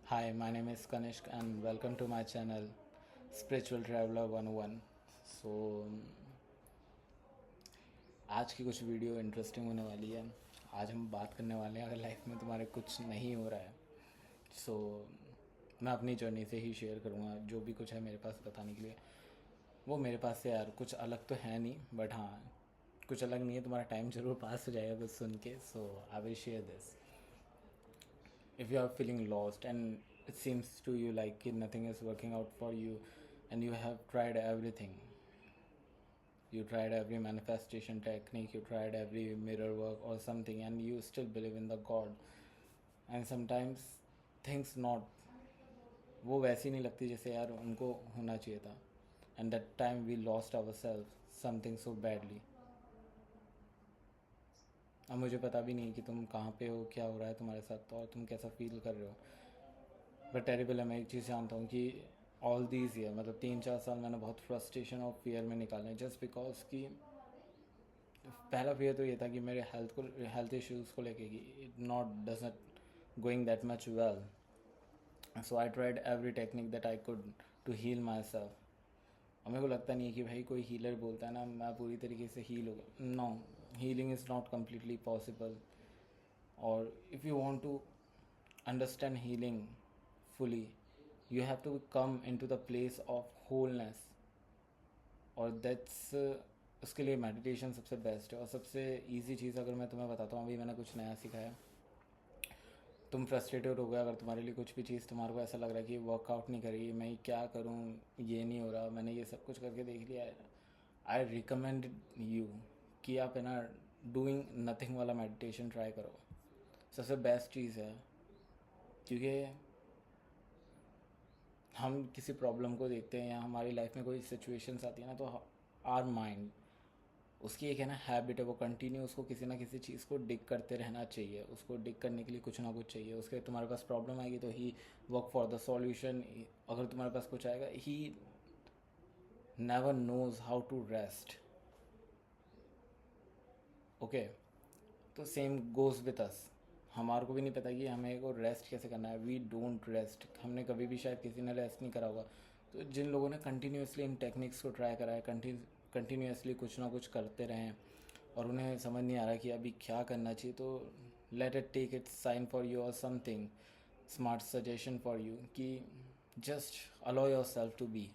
Hi, my name is Kanishk and welcome to my channel Spiritual Traveler 101. So आज की कुछ video interesting होने वाली है। आज हम बात करने वाले हैं अगर लाइफ में तुम्हारे कुछ नहीं हो रहा है। सो मैं अपनी जर्नी से ही शेयर करूँगा जो भी कुछ है मेरे पास बताने के लिए। वो मेरे पास से यार कुछ अलग तो है नहीं, बट हाँ कुछ अलग नहीं है, तुम्हारा टाइम ज़रूर पास हो जाएगा कुछ सुन के। So I will share this. If you are feeling lost and it seems to you like nothing is working out for you and you have tried everything, you tried every manifestation technique, you tried every mirror work or something, and you still believe in the god, and sometimes things not वो वैसी नहीं लगती जैसे यार उनको होना चाहिए था, and that time we lost ourselves something so badly. अब मुझे पता भी नहीं कि तुम कहाँ पे हो, क्या हो रहा है तुम्हारे साथ और तुम कैसा फील कर रहे हो, बट टेरिबल है। मैं एक चीज़ जानता हूँ कि ऑल दीज ईयर मतलब 3-4 साल मैंने बहुत फ्रस्ट्रेशन और फियर में निकाले, जस्ट बिकॉज कि पहला फियर तो ये था कि मेरे हेल्थ इश्यूज़ को लेके कि it not does not going that much well. So I tried every technique that I could to heal my self. और मेरे को लगता नहीं है कि भाई कोई हीलर बोलता है ना मैं पूरी तरीके से हील हो गया. No, healing is not completely possible. और if you want to understand healing fully, you have to come into the place of wholeness. और दैट्स उसके लिए मेडिटेशन सबसे बेस्ट है. और सबसे इजी चीज़ अगर मैं तुम्हें बताता हूँ, अभी मैंने कुछ नया सीखा है. तुम फ्रस्ट्रेटेड हो गए अगर तुम्हारे लिए कुछ भी चीज़ तुम्हारे को ऐसा लग रहा है कि वर्कआउट नहीं करेगी, मैं क्या करूँ, ये नहीं हो रहा, मैंने ये सब कुछ करके देख लिया है. आई रिकमेंड यू कि आप है ना डूइंग नथिंग वाला मेडिटेशन ट्राई करो. सबसे बेस्ट चीज़ है. क्योंकि हम किसी प्रॉब्लम को देखते हैं या हमारी लाइफ में कोई सिचुएशंस आती है ना, तो आर माइंड उसकी एक है ना हैबिट है, वो कंटिन्यू उसको किसी ना किसी चीज़ को डिग करते रहना चाहिए. उसको डिग करने के लिए कुछ ना कुछ चाहिए. उसके तुम्हारे पास प्रॉब्लम आएगी तो he work for the solution. अगर तुम्हारे पास कुछ आएगा, he never knows how to rest. Okay, तो सेम गोज विथ अस. हमारे को भी नहीं पता कि हमें को रेस्ट कैसे करना है. We don't rest. हमने कभी भी शायद किसी ने रेस्ट नहीं करा होगा. तो जिन लोगों ने कंटिन्यूसली इन टेक्निक्स को ट्राई करा है, कंटिन्यूसली कुछ ना कुछ करते रहे हैं और उन्हें समझ नहीं आ रहा कि अभी क्या करना चाहिए, तो let it take it sign for you और something smart suggestion for you कि just allow yourself to be.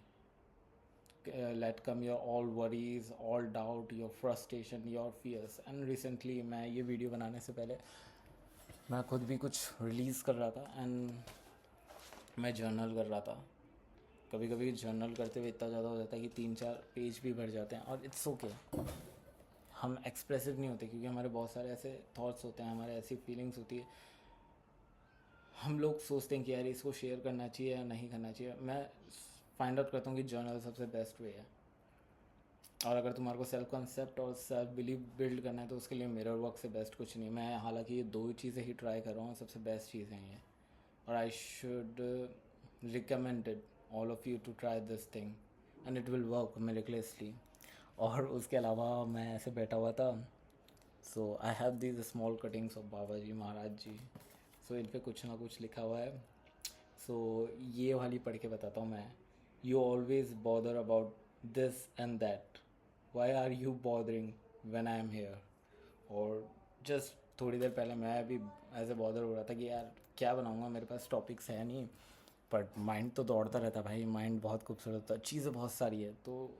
let come your all worries, all doubt, your frustration, your fears. And recently मैं ये video बनाने से पहले मैं खुद भी कुछ रिलीज़ कर रहा था एंड मैं जर्नल कर रहा था. कभी कभी जर्नल करते हुए इतना ज़्यादा हो जाता है कि 3-4 पेज भी भर जाते हैं. और इट्स ओके. हम एक्सप्रेसिव नहीं होते क्योंकि हमारे बहुत सारे ऐसे थॉट्स होते हैं, हमारे ऐसी फीलिंग्स होती है. हम लोग सोचते हैं कि यार इसको शेयर करना चाहिए या नहीं करना चाहिए. मैं फाइंड आउट करता हूँ कि जर्नल सबसे बेस्ट वे है. और अगर तुम्हारे को सेल्फ कंसेप्ट और सेल्फ बिलीव बिल्ड करना है तो उसके लिए मिरर वर्क से बेस्ट कुछ नहीं. मैं हालांकि ये दो चीज़ें ही ट्राई कर रहा हूँ, सबसे बेस्ट चीज़ें हैं ये. और I should recommended all of you to try this thing and it will work miraculously. और उसके अलावा मैं ऐसे बैठा हुआ था. So I have these small cuttings of Baba ji Maharaj ji. So इन पर कुछ ना कुछ लिखा हुआ है. सो ये वाली पढ़ के बताता हूँ मैं. You always bother about this and that, why are you bothering when I am here. और जस्ट थोड़ी देर पहले मैं भी ऐसे बॉदर हो रहा था कि यार क्या बनाऊँगा, मेरे पास टॉपिक्स है नहीं. बट माइंड तो दौड़ता रहता भाई. माइंड बहुत खूबसूरत होता है, चीज़ें बहुत सारी है. तो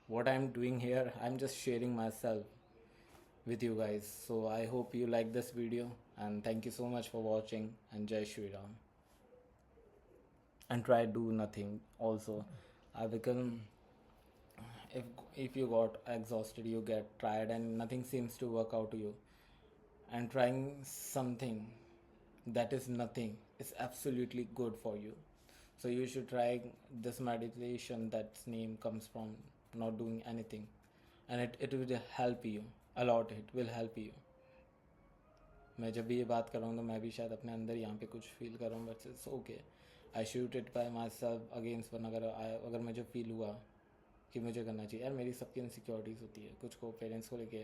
what I am doing here, I am just sharing my self with you guys. So I hope you like this video and thank you so much for watching and Jai Shri Ram. And try do nothing also. I become, if you got exhausted, you get tired and nothing seems to work out to you, and trying something that is nothing is absolutely good for you. So you should try this meditation that's name comes from not doing anything, and it will help you a lot. It will help you. मैं जब भी ये बात कर रहा हूँ तो मैं भी शायद अपने अंदर यहाँ पे कुछ फील कर रहा हूँ, but it's okay. I shoot it by my self against. One अगर मुझे फील हुआ कि मुझे करना चाहिए, यार मेरी सबकी इनसिक्योरिटीज़ होती है. कुछ को पेरेंट्स को लेके,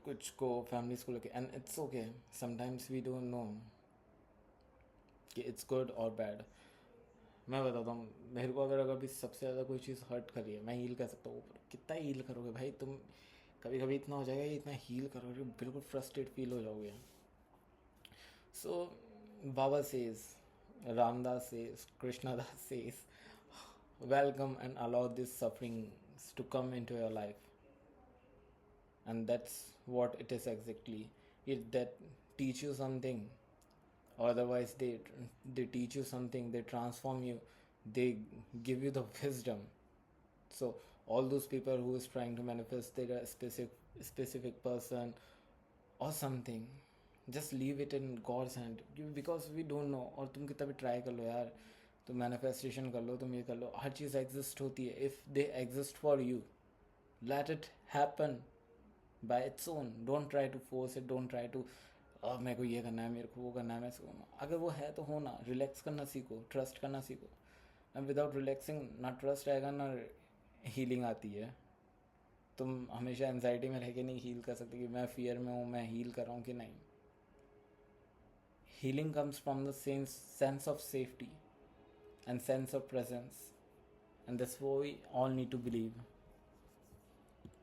कुछ को फैमिलीज़ को लेके, and it's okay. Sometimes we don't know कि इट्स गुड और बैड। मैं बताता हूँ, मेरे को अगर कभी सबसे ज़्यादा कोई चीज़ हर्ट करी है, मैं हील कर सकता हूँ। कितना हील करोगे भाई तुम? कभी कभी इतना हो जाएगा कि इतना हील करोगे बिल्कुल फ्रस्ट्रेट फील हो जाओगे। So Baba says, Ramdas says, Krishnadas says, welcome and allow this sufferings to come into your life. And that's what it is exactly. It that teach you something. Otherwise they teach you something, they transform you, they give you the wisdom. So all those people who is trying to manifest their specific person or something, just leave it in God's hand, because we don't know. और तुम कितना भी try कर लो यार, तुम manifestation कर लो, तुम ये कर लो, हर चीज़ एग्जिस्ट होती है। If they exist for you, let it happen by its own. Don't try to force it, don't try to मेरे को ये करना है, मेरे को वो करना है, मैं इसको। अगर वो है तो होना, रिलैक्स करना सीखो, ट्रस्ट करना सीखो। एंड विदाउट रिलैक्सिंग ना ट्रस्ट आएगा ना हीलिंग आती है। तुम हमेशा एनजाइटी में रह के नहीं हील कर सकते कि मैं फियर में हूँ, मैं हील कर रहा हूँ कि नहीं। Healing comes from the sense of safety and sense of presence, and that's what we all need to believe.